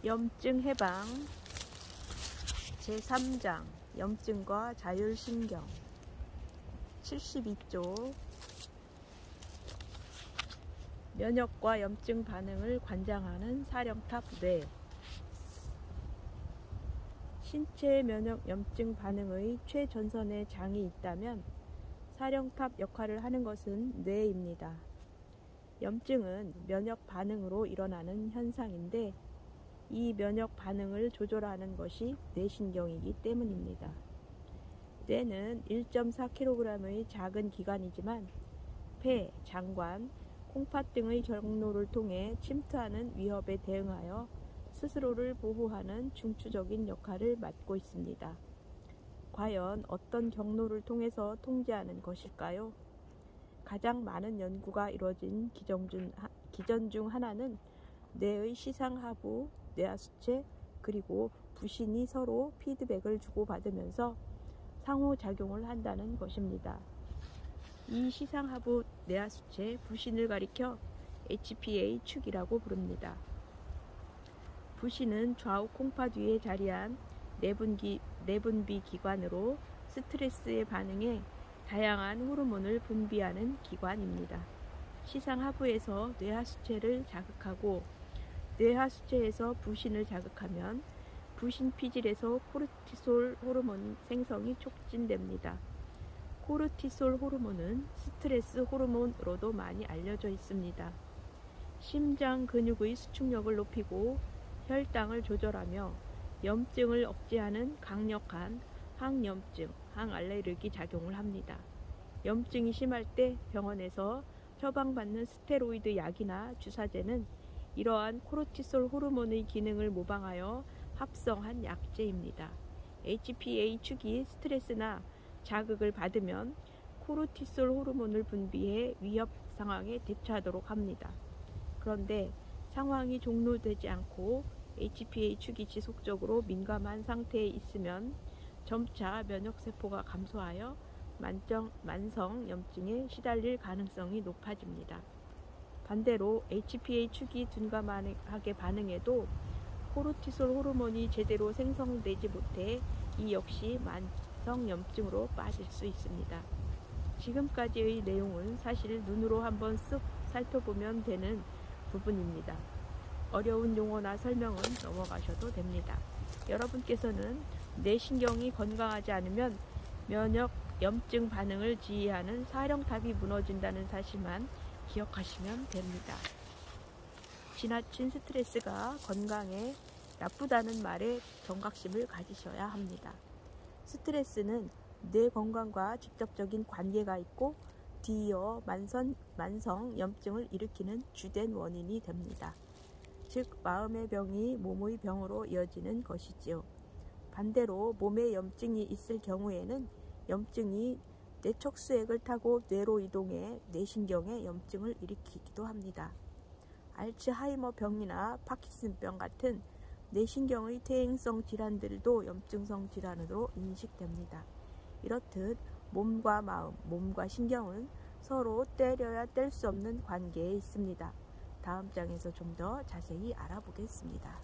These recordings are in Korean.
염증 해방 제3장 염증과 자율신경 72조 면역과 염증 반응을 관장하는 사령탑 뇌. 신체 면역 염증 반응의 최전선에 장이 있다면 사령탑 역할을 하는 것은 뇌입니다. 염증은 면역 반응으로 일어나는 현상인데 이 면역 반응을 조절하는 것이 뇌신경이기 때문입니다. 뇌는 1.4kg의 작은 기관이지만 폐, 장관, 콩팥 등의 경로를 통해 침투하는 위협에 대응하여 스스로를 보호하는 중추적인 역할을 맡고 있습니다. 과연 어떤 경로를 통해서 통제하는 것일까요? 가장 많은 연구가 이루어진 기전 중 하나는 뇌의 시상하부, 뇌하수체, 그리고 부신이 서로 피드백을 주고받으면서 상호작용을 한다는 것입니다. 이 시상하부, 뇌하수체, 부신을 가리켜 HPA 축이라고 부릅니다. 부신은 좌우 콩팥 위에 자리한 내분비 기관으로 스트레스에 반응해 다양한 호르몬을 분비하는 기관입니다. 시상하부에서 뇌하수체를 자극하고 뇌하수체에서 부신을 자극하면 부신 피질에서 코르티솔 호르몬 생성이 촉진됩니다. 코르티솔 호르몬은 스트레스 호르몬으로도 많이 알려져 있습니다. 심장 근육의 수축력을 높이고 혈당을 조절하며 염증을 억제하는 강력한 항염증, 항알레르기 작용을 합니다. 염증이 심할 때 병원에서 처방받는 스테로이드 약이나 주사제는 이러한 코르티솔 호르몬의 기능을 모방하여 합성한 약제입니다. HPA 축이 스트레스나 자극을 받으면 코르티솔 호르몬을 분비해 위협 상황에 대처하도록 합니다. 그런데 상황이 종료되지 않고 HPA 축이 지속적으로 민감한 상태에 있으면 점차 면역세포가 감소하여 만성 염증에 시달릴 가능성이 높아집니다. 반대로 HPA 축이 둔감하게 반응해도 코르티솔 호르몬이 제대로 생성되지 못해 이 역시 만성 염증으로 빠질 수 있습니다. 지금까지의 내용은 사실 눈으로 한번 쓱 살펴보면 되는 부분입니다. 어려운 용어나 설명은 넘어가셔도 됩니다. 여러분께서는 뇌신경이 건강하지 않으면 면역 염증 반응을 지휘하는 사령탑이 무너진다는 사실만 기억하시면 됩니다. 지나친 스트레스가 건강에 나쁘다는 말에 경각심을 가지셔야 합니다. 스트레스는 뇌 건강과 직접적인 관계가 있고 뒤이어 만성 염증을 일으키는 주된 원인이 됩니다. 즉 마음의 병이 몸의 병으로 이어지는 것이지요. 반대로 몸에 염증이 있을 경우에는 염증이 뇌척수액을 타고 뇌로 이동해 뇌신경에 염증을 일으키기도 합니다. 알츠하이머 병이나 파킨슨병 같은 뇌신경의 퇴행성 질환들도 염증성 질환으로 인식됩니다. 이렇듯 몸과 마음, 몸과 신경은 서로 떼려야 뗄 수 없는 관계에 있습니다. 다음 장에서 좀 더 자세히 알아보겠습니다.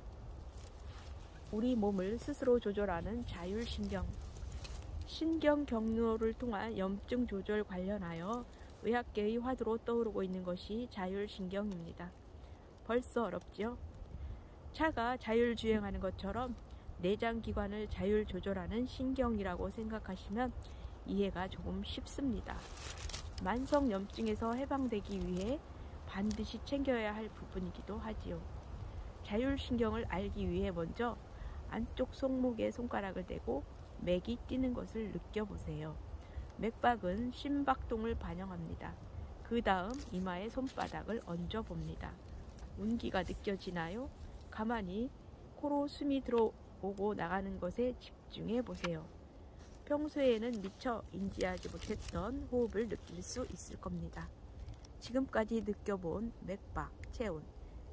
우리 몸을 스스로 조절하는 자율신경. 신경 경로를 통한 염증 조절 관련하여 의학계의 화두로 떠오르고 있는 것이 자율신경입니다. 벌써 어렵죠? 차가 자율주행하는 것처럼 내장기관을 자율 조절하는 신경이라고 생각하시면 이해가 조금 쉽습니다. 만성 염증에서 해방되기 위해 반드시 챙겨야 할 부분이기도 하지요. 자율신경을 알기 위해 먼저 안쪽 손목에 손가락을 대고 맥이 뛰는 것을 느껴보세요. 맥박은 심박동을 반영합니다. 그 다음 이마에 손바닥을 얹어봅니다. 운기가 느껴지나요? 가만히 코로 숨이 들어오고 나가는 것에 집중해 보세요. 평소에는 미처 인지하지 못했던 호흡을 느낄 수 있을 겁니다. 지금까지 느껴본 맥박, 체온,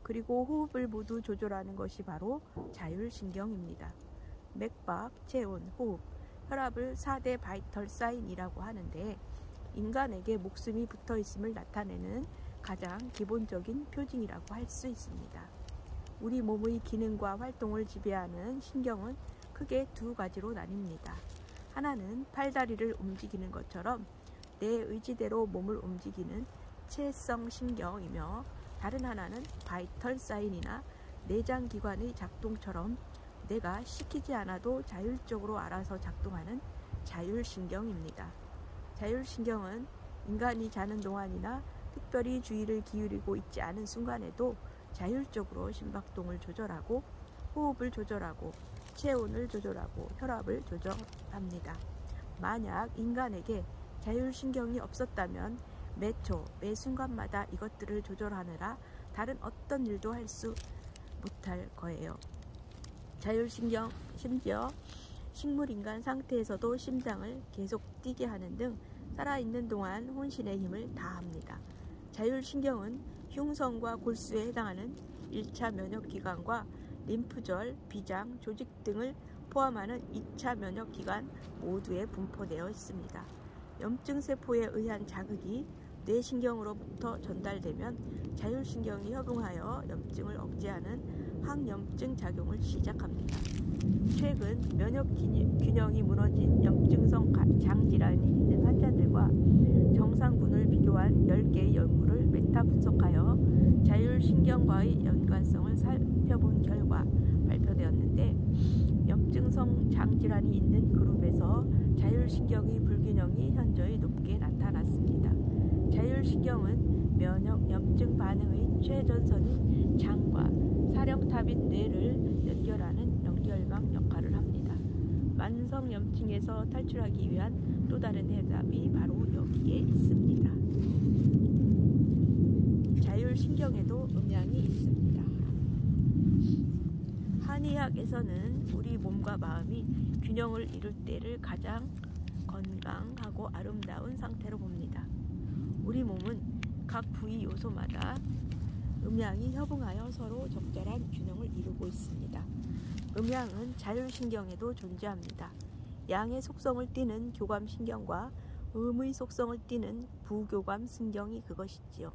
그리고 호흡을 모두 조절하는 것이 바로 자율신경입니다. 맥박, 체온, 호흡, 혈압을 4대 바이털 사인이라고 하는데 인간에게 목숨이 붙어 있음을 나타내는 가장 기본적인 표징이라고 할 수 있습니다. 우리 몸의 기능과 활동을 지배하는 신경은 크게 두 가지로 나뉩니다. 하나는 팔다리를 움직이는 것처럼 내 의지대로 몸을 움직이는 체성 신경이며, 다른 하나는 바이털 사인이나 내장기관의 작동처럼 내가 시키지 않아도 자율적으로 알아서 작동하는 자율신경입니다. 자율신경은 인간이 자는 동안이나 특별히 주의를 기울이고 있지 않은 순간에도 자율적으로 심박동을 조절하고 호흡을 조절하고 체온을 조절하고 혈압을 조절합니다. 만약 인간에게 자율신경이 없었다면 매 초, 매 순간마다 이것들을 조절하느라 다른 어떤 일도 할 수 못할 거예요. 자율신경, 심지어 식물인간 상태에서도 심장을 계속 뛰게 하는 등 살아있는 동안 혼신의 힘을 다합니다. 자율신경은 흉성과 골수에 해당하는 1차 면역기관과 림프절, 비장, 조직 등을 포함하는 2차 면역기관 모두에 분포되어 있습니다. 염증세포에 의한 자극이 뇌신경으로부터 전달되면 자율신경이 협응하여 염증을 억제하는 항염증 작용을 시작합니다. 최근 면역균형이 무너진 염증성 장질환이 있는 환자들과 정상군을 비교한 10개의 연구를 메타 분석하여 자율신경과의 연관성을 살펴본 결과 발표되었는데, 염증성 장질환이 있는 그룹에서 자율신경의 불균형이 현저히 높게 나타났습니다. 자율신경은 면역 염증 반응의 최전선인 장과 사령탑인 뇌를 연결하는 연결망 역할을 합니다. 만성 염증에서 탈출하기 위한 또 다른 해답이 바로 여기에 있습니다. 자율신경에도 음양이 있습니다. 한의학에서는 우리 몸과 마음이 균형을 이룰 때를 가장 건강하고 아름다운 상태로 봅니다. 우리 몸은 각 부위 요소마다 음양이 협응하여 서로 적절한 균형을 이루고 있습니다. 음양은 자율신경에도 존재합니다. 양의 속성을 띠는 교감신경과 음의 속성을 띠는 부교감신경이 그것이지요.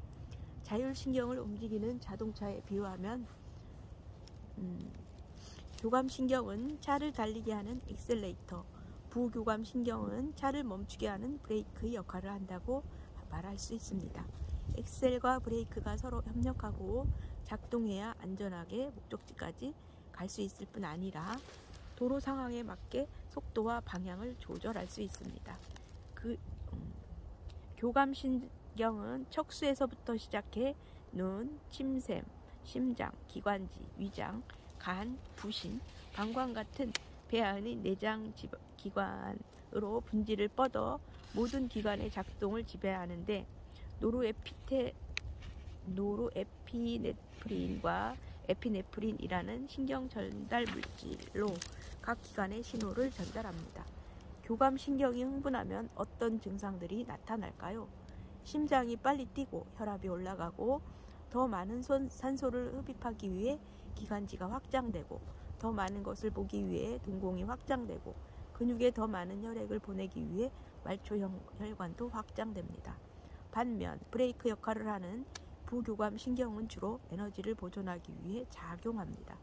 자율신경을 움직이는 자동차에 비유하면 교감신경은 차를 달리게 하는 엑셀레이터, 부교감신경은 차를 멈추게 하는 브레이크의 역할을 한다고 말할 수 있습니다. 엑셀과 브레이크가 서로 협력하고 작동해야 안전하게 목적지까지 갈 수 있을 뿐 아니라 도로 상황에 맞게 속도와 방향을 조절할 수 있습니다. 교감신경은 척수에서부터 시작해 눈, 침샘, 심장, 기관지, 위장, 간, 부신, 방광 같은 배 안의 내장 기관으로 분지를 뻗어 모든 기관의 작동을 지배하는데, 노르에피네프린과 에피네프린이라는 신경 전달 물질로 각 기관에 신호를 전달합니다. 교감신경이 흥분하면 어떤 증상들이 나타날까요? 심장이 빨리 뛰고 혈압이 올라가고, 더 많은 산소를 흡입하기 위해 기관지가 확장되고, 더 많은 것을 보기 위해 동공이 확장되고, 근육에 더 많은 혈액을 보내기 위해 말초혈관도 확장됩니다. 반면 브레이크 역할을 하는 부교감신경은 주로 에너지를 보존하기 위해 작용합니다.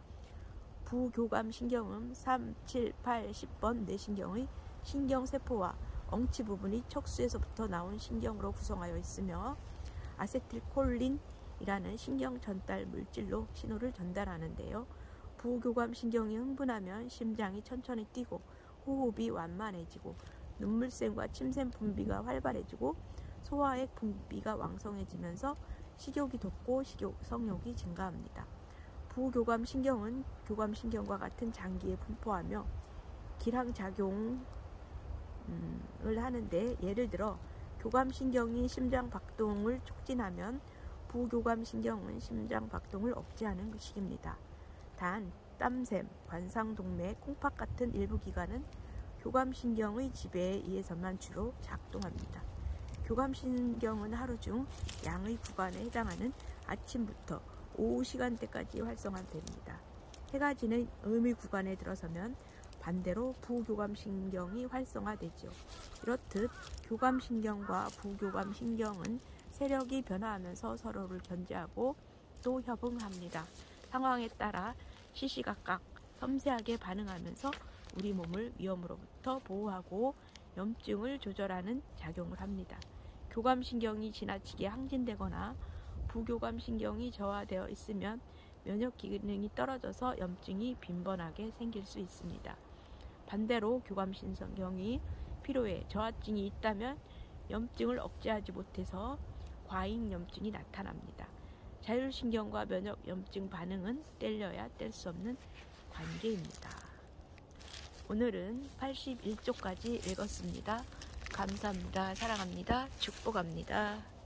부교감신경은 3, 7, 8, 10번 뇌신경의 신경세포와 엉치 부분이 척수에서부터 나온 신경으로 구성하여 있으며, 아세틸콜린이라는 신경 전달 물질로 신호를 전달하는데요. 부교감신경이 흥분하면 심장이 천천히 뛰고 호흡이 완만해지고 눈물샘과 침샘 분비가 활발해지고 소화액 분비가 왕성해지면서 식욕이 돋고 성욕이 증가합니다. 부교감신경은 교감신경과 같은 장기에 분포하며 기량작용을 하는데, 예를 들어 교감신경이 심장 박동을 촉진하면 부교감신경은 심장 박동을 억제하는 것입니다. 단, 땀샘, 관상동맥, 콩팥 같은 일부 기관은 교감신경의 지배에 의해서만 주로 작동합니다. 교감신경은 하루 중 양의 구간에 해당하는 아침부터 오후 시간대까지 활성화됩니다. 해가 지는 음의 구간에 들어서면 반대로 부교감신경이 활성화되죠. 이렇듯 교감신경과 부교감신경은 세력이 변화하면서 서로를 견제하고 또 협응합니다. 상황에 따라 시시각각 섬세하게 반응하면서 우리 몸을 위험으로부터 보호하고 염증을 조절하는 작용을 합니다. 교감신경이 지나치게 항진되거나 부교감신경이 저하되어 있으면 면역 기능이 떨어져서 염증이 빈번하게 생길 수 있습니다. 반대로 교감신경이 피로에 저하증이 있다면 염증을 억제하지 못해서 과잉 염증이 나타납니다. 자율신경과 면역 염증 반응은 뗄려야 뗄 수 없는 관계입니다. 오늘은 81쪽까지 읽었습니다. 감사합니다. 사랑합니다. 축복합니다.